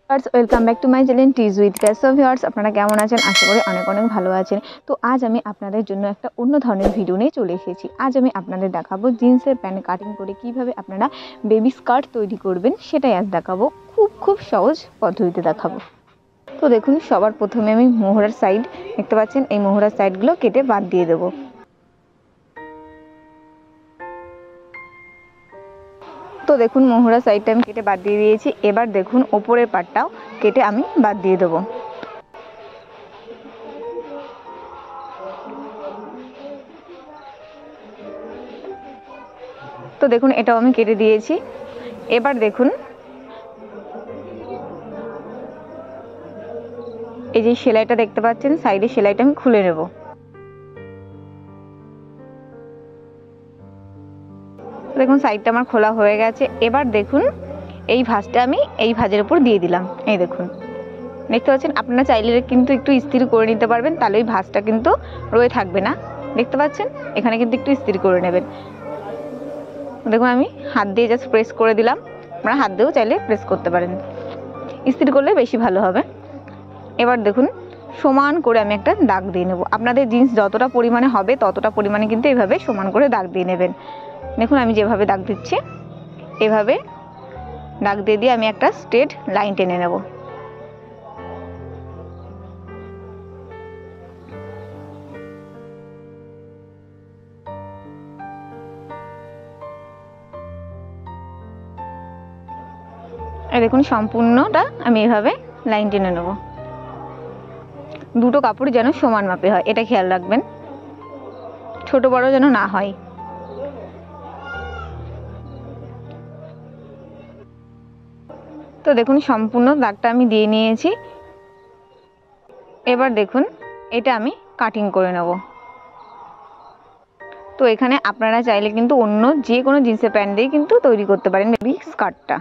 Welcome back to my channel teas with cash. So viewers, আপনারা কেমন আছেন? আশা করি অনেক অনেক ভালো আছেন। তো আজ আমি আপনাদের জন্য একটা অন্য ধরনের ভিডিও নিয়ে চলে এসেছি। আজ আমি আপনাদের দেখাবো জিন্সের প্যান্ট কাটিং করে কিভাবে আপনারা বেবি স্কার্ট তৈরি করবেন, সেটাই আজ দেখাবো। খুব সহজ পদ্ধতিতে দেখাবো। তো দেখুন, সবার প্রথমে আমি মোহরার সাইড দেখতে পাচ্ছেন, এই মোহরার সাইডগুলো কেটে বাদ দিয়ে দেবো। তো দেখুন, মোহরা সাইডটা আমি কেটে বাদ দিয়ে দিয়েছি। এবার দেখুন, ওপরের পাটটাও কেটে আমি বাদ দিয়ে দেবো। তো দেখুন, এটাও আমি কেটে দিয়েছি। এবার দেখুন, এই যে সেলাইটা দেখতে পাচ্ছেন, সাইডে সেলাইটা আমি খুলে নেব। দেখুন, সাইডটা আমার খোলা হয়ে গেছে। এবার দেখুন, এই ভাঁজটা আমি এই ভাঁজের উপর দিয়ে দিলাম। এই দেখুন, দেখতে পাচ্ছেন। আপনারা চাইলে কিন্তু একটু ইস্ত্রি করে নিতে পারবেন, তাহলে ওই ভাঁজটা কিন্তু রয়ে থাকবে না। দেখতে পাচ্ছেন, এখানে কিন্তু একটু ইস্ত্রি করে নেবেন। দেখুন, আমি হাত দিয়ে জাস্ট প্রেস করে দিলাম। আপনারা হাত দিয়েও চাইলে প্রেস করতে পারেন, ইস্ত্রি করলে বেশি ভালো হবে। এবার দেখুন, সমান করে আমি একটা দাগ দিয়ে নেব। আপনাদের জিন্স যতটা পরিমাণে হবে ততটা পরিমাণে কিন্তু এইভাবে সমান করে দাগ দিয়ে নেবেন। দেখুন, আমি যেভাবে দাগ দিচ্ছি, এভাবে দাগ দিয়ে দিয়ে আমি একটা স্ট্রেট লাইন টেনে নেব। এই দেখুন, সম্পূর্ণটা আমি এভাবে লাইন টেনে নেব। দুটো কাপড় যেন সমান মাপে হয়, এটা খেয়াল রাখবেন, ছোট বড় যেন না হয়। তো দেখুন, সম্পূর্ণ দাগটা আমি দিয়ে নিয়েছি। এবার দেখুন, এটা আমি কাটিং করে নেব। তো এখানে আপনারা চাইলে কিন্তু অন্য যে কোনো জিন্সের প্যান্ট দিয়ে কিন্তু তৈরি করতে পারেন বেবি স্কার্টটা।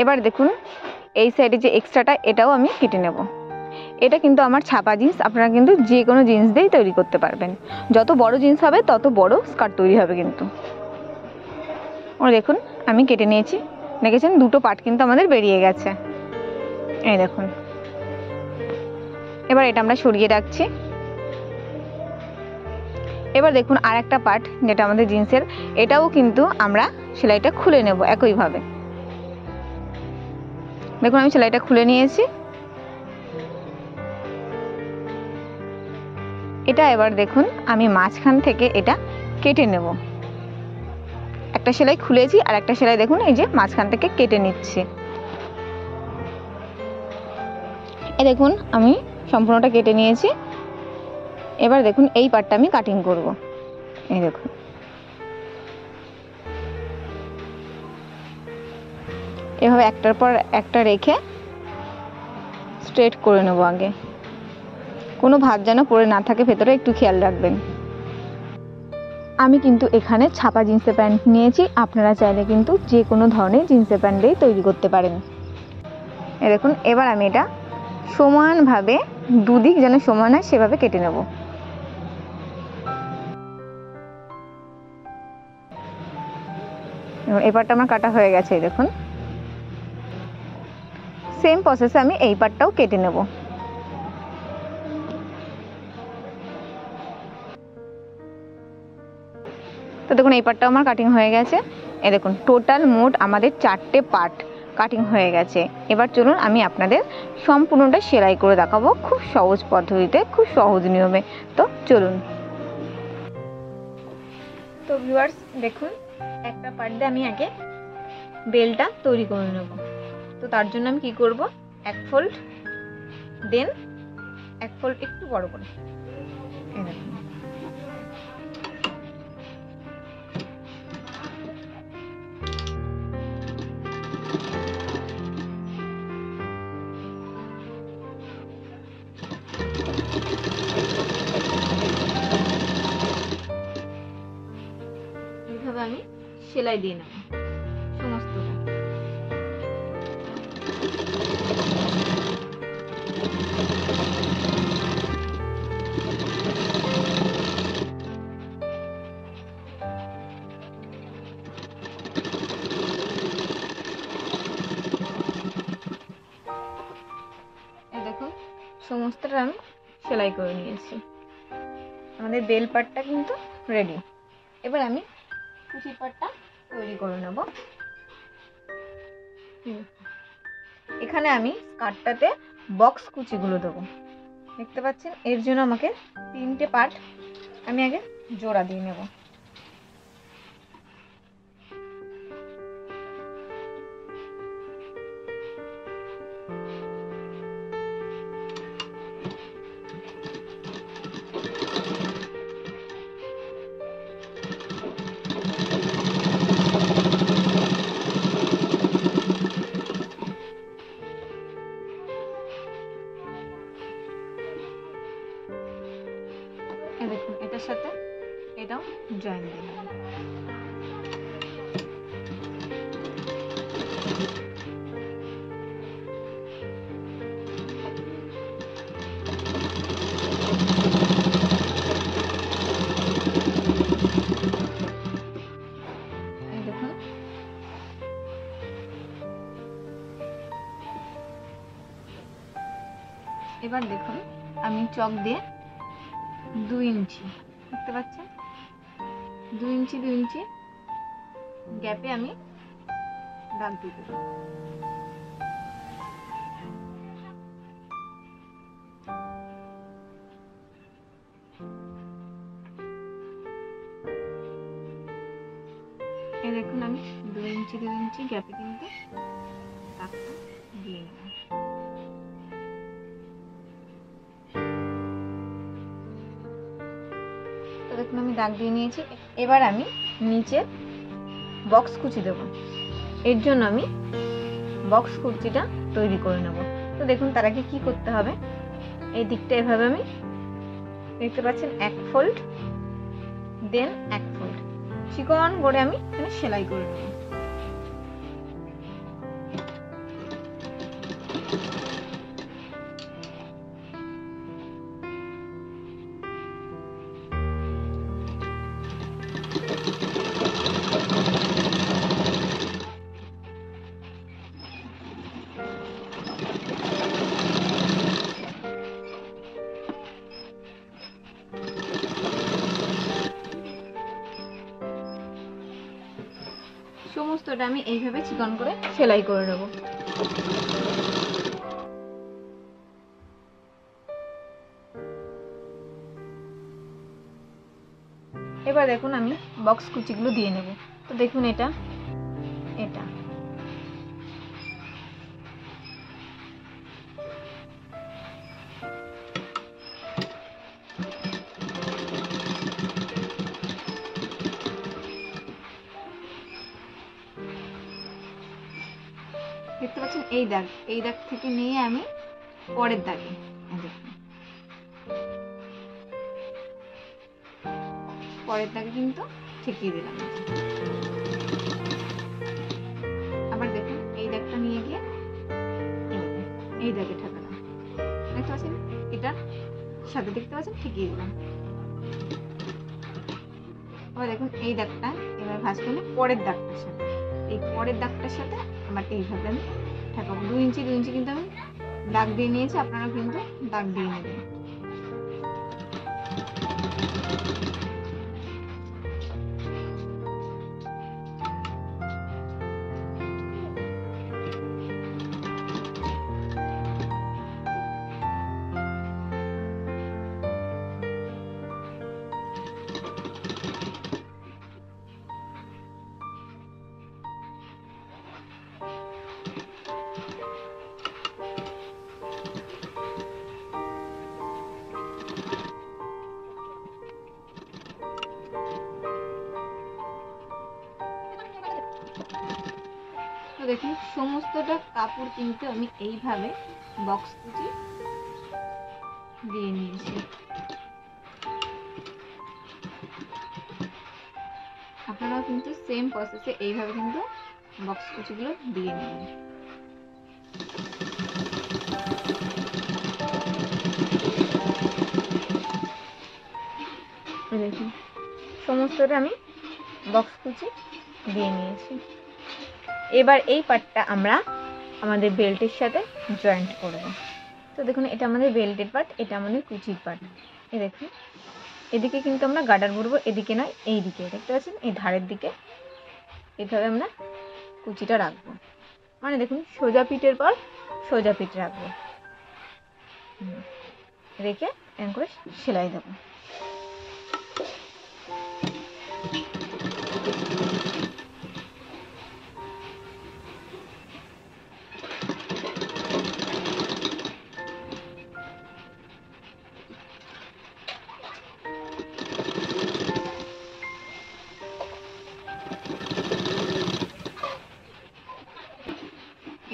এবার দেখুন, এই সাইডে যে এক্সট্রাটা, এটাও আমি কেটে নেব। এটা কিন্তু আমার ছাপা জিন্স, আপনারা কিন্তু যে কোনো জিন্স দিয়েই তৈরি করতে পারবেন। যত বড় জিন্স হবে তত বড় স্কার্ট তৈরি হবে কিন্তু। দেখুন, আমি কেটে নিয়েছি। দেখেছেন, দুটো পার্ট কিন্তু আমাদের বেরিয়ে গেছে। এই দেখুন, এবার এটা আমরা সরিয়ে রাখছি। এবার দেখুন, আর একটা পার্ট যেটা আমাদের জিন্সের, এটাও কিন্তু আমরা সেলাইটা খুলে নেব একইভাবে। দেখুন, আমি সেলাইটা খুলে নিয়েছি। এটা এবার দেখুন, আমি মাঝখান থেকে এটা কেটে নেব। একটা সেলাই খুলেছি, আর একটা সেলাই দেখুন এই যে মাঝখান থেকে কেটে নিচ্ছি। এই দেখুন, আমি সম্পূর্ণটা কেটে নিয়েছি। এবার দেখুন, এই পার্টটা আমি কাটিং করব। এই দেখুন, এভাবে একটার পর একটা রেখে স্ট্রেট করে নেব। আগে কোনো ভাঁজ যেন পড়ে না থাকে ভেতরে, একটু খেয়াল রাখবেন। আমি কিন্তু এখানে ছাপা জিন্সের প্যান্ট নিয়েছি, আপনারা চাইলে কিন্তু যে কোনো ধরনের জিন্সের প্যান্ট দিয়ে তৈরি করতে পারেন। এই দেখুন, এবার আমি এটা সমানভাবে দুদিক যেন সমান হয় সেভাবে কেটে নেব। এই পার্টটা আমার কাটা হয়ে গেছে। দেখুন, সেম প্রসেসে আমি এই পার্টটাও কেটে নেব। তো দেখুন, এই পার্টটা আমার কাটিং হয়ে গেছে। এই দেখুন, টোটাল মোট আমাদের 4টে পার্ট কাটিং হয়ে গেছে। এবার চলুন আমি আপনাদের সম্পূর্ণটা সেলাই করে দেখাবো, খুব সহজ পদ্ধতিতে, খুব সহজ নিয়মে। তো চলুন। তো ভিউয়ার্স, দেখুন, একটা পার্ট দিয়ে আমি আগে বেলটা তৈরি করে নেব। তো তার জন্য আমি কি করব, এক ফোল্ড, দেন এক ফোল্ড একটু বড় করে। এই দেখুন, এইভাবে আমি সেলাই দিয়ে নেব সমস্তটা। সমস্তটা আমি সেলাই করে নিয়েছি। আমাদের বেল পাটটা কিন্তু রেডি। এবার আমি কুচি পাটটা তৈরি করে নেব। এখানে আমি স্কার্টটাতে বক্স কুচিগুলো দেবো, দেখতে পাচ্ছেন। এর জন্য আমাকে 3টে পার্ট আমি আগে জোড়া দিয়ে নেব। দেখুন এটার সাথে এটাও জয়েন দিয়ে নেব। দেখুন এবার দেখুন আমি চক দিয়ে 2 ইঞ্চি, দেখতে পাচ্ছেন, 2 ইঞ্চি 2 ইঞ্চি গ্যাপে আমি দাগ দিয়ে দেবো। এই দেখুন আমি 2 ইঞ্চি 2 ইঞ্চি গ্যাপে কিন্তু দাগটা দিয়ে নেব। তো দেখুন আমি দাগ দিয়ে নিয়েছি। এবার আমি নিচে বক্স কুচি দেব। এর জন্য আমি বক্স কুচিটা তৈরি করে নেব। তো দেখুন তার আগে কি করতে হবে, এই দিকটা এভাবে আমি, দেখতে পাচ্ছেন, 1 ফোল্ড দেন 1 ফোল্ড চিকন করে আমি এখানে সেলাই করে নেব। সমস্তটা আমি এইভাবে চিকন করে সেলাই করে নেব। এবার দেখুন আমি বক্স কুচিগুলো দিয়ে নেব। তো দেখুন এটা এটা দেখতে পাচ্ছেন, এই দাগ থেকে নিয়ে আমি পরের দাগে কিন্তু ঠেকিয়ে দিলাম। আবার দেখুন এই দাগটা নিয়ে গিয়ে এই দাগে ঠেকালাম, দেখতে পাচ্ছেন, এটার সাথে দেখতে পাচ্ছেন ঠেকিয়ে দিলাম। আবার দেখুন এই দাগটা এবার ভাঁজ করলে পরের দাগটার সাথে, এই পরের দাগটার সাথে আবার এইভাবে আমি ঠেকাবো। 2 ইঞ্চি 2 ইঞ্চি কিন্তু আমি দাগ দিয়ে নিয়েছি, আপনারা কিন্তু দাগ দিয়ে নেবেন। তো দেখুন সমস্তটা কাপড় কিন্তু আমি এইভাবে বক্স কুচি দিয়ে নিয়েছি। আপনারাও কিন্তু সেম প্রসেসে এইভাবে কিন্তু বক্স কুচিগুলো দিয়ে নেবেন। দেখুন সমস্তটা আমি বক্স কুচি দিয়ে নিয়েছি। এবার এই পার্টটা আমরা আমাদের বেল্টের সাথে জয়েন্ট করব। তো দেখুন এটা আমাদের বেল্টের পার্ট, এটা আমাদের কুচির পার্ট। এই দেখুন এদিকে কিন্তু আমরা গার্ডার ভরবো, এদিকে নয় এই দিকে, দেখতে পাচ্ছেন এই ধারের দিকে এইভাবে আমরা কুচিটা রাখবো। মানে দেখুন সোজা পিঠের পর সোজা পিঠ রাখবো, রেখে এরকম করে সেলাই দেবো।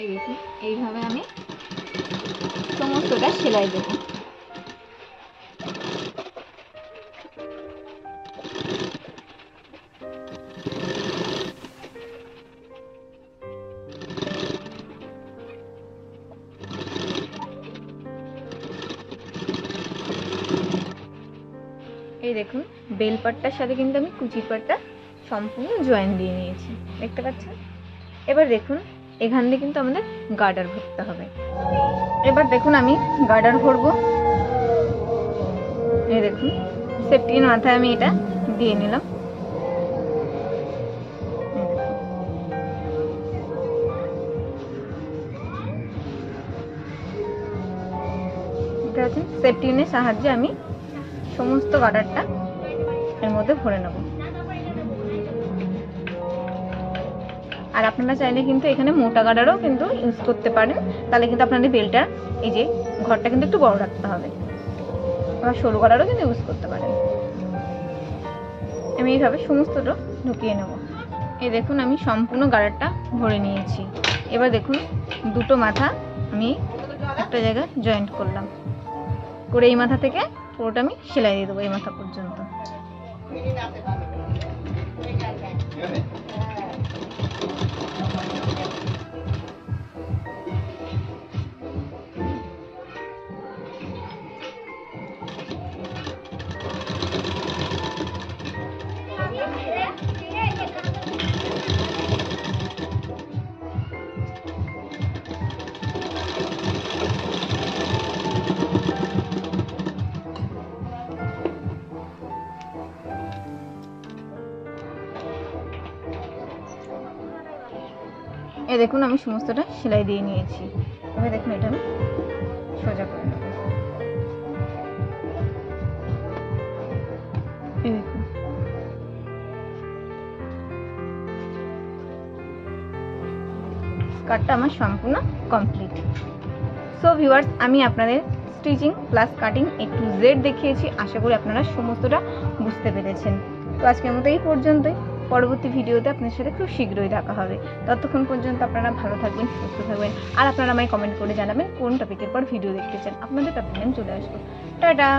এই দেখুন এইভাবে আমি সমস্তটা সেলাই দেবো। এই দেখুন বেল পাটটার সাথে কিন্তু আমি কুচির পাটটা সম্পূর্ণ জয়েন দিয়ে নিয়েছি, দেখতে পাচ্ছেন। এবার দেখুন এখান দিয়ে কিন্তু আমাদের গার্ডার ভরতে হবে। এবার দেখুন আমি গার্ডার ভরবো। এই দেখুন সেফটির মাথায় আমি এটা দিয়ে নিলাম। সেফটিনের সাহায্যে আমি সমস্ত গার্ডারটা এর মধ্যে ভরে নেব। আর আপনারা চাইলে কিন্তু এখানে মোটা গার্ডারও কিন্তু ইউজ করতে পারেন, তাহলে কিন্তু আপনাদের বেলটা এই যে ঘরটা কিন্তু একটু বড় রাখতে হবে। আবার সরু গার্ডারও কিন্তু ইউজ করতে পারেন। আমি এইভাবে সমস্তটা ঢুকিয়ে নেব। এই দেখুন আমি সম্পূর্ণ গার্ডারটা ভরে নিয়েছি। এবার দেখুন দুটো মাথা আমি একটা জায়গায় জয়েন্ট করলাম, করে এই মাথা থেকে পুরোটা আমি সেলাই দিয়ে দেবো এই মাথা পর্যন্ত। এই দেখুন আমি সমস্তটা সেলাই দিয়ে নিয়েছি। এবার দেখুন এটা আমি সোজা করে নেব। এই দেখুন কাটটা আমার সম্পূর্ণ কমপ্লিট। সো ভিউয়ার্স আমি আপনাদের স্টিচিং প্লাস কাটিং একটু জেড দেখিয়েছি, আশা করি আপনারা সমস্তটা বুঝতে পেরেছেন। তো আজকের মতো এই পর্যন্তই। পরবর্তী ভিডিওতে আপনার সাথে খুব শীঘ্রই দেখা হবে। ততক্ষণ পর্যন্ত আপনারা ভালো থাকবেন, সুস্থ থাকবেন। আর আপনারা আমায় কমেন্ট করে জানাবেন কোন টপিকের পর ভিডিও দেখতে চান, আপনাদের টপিক নিয়ে চলে আসবো। টাটা।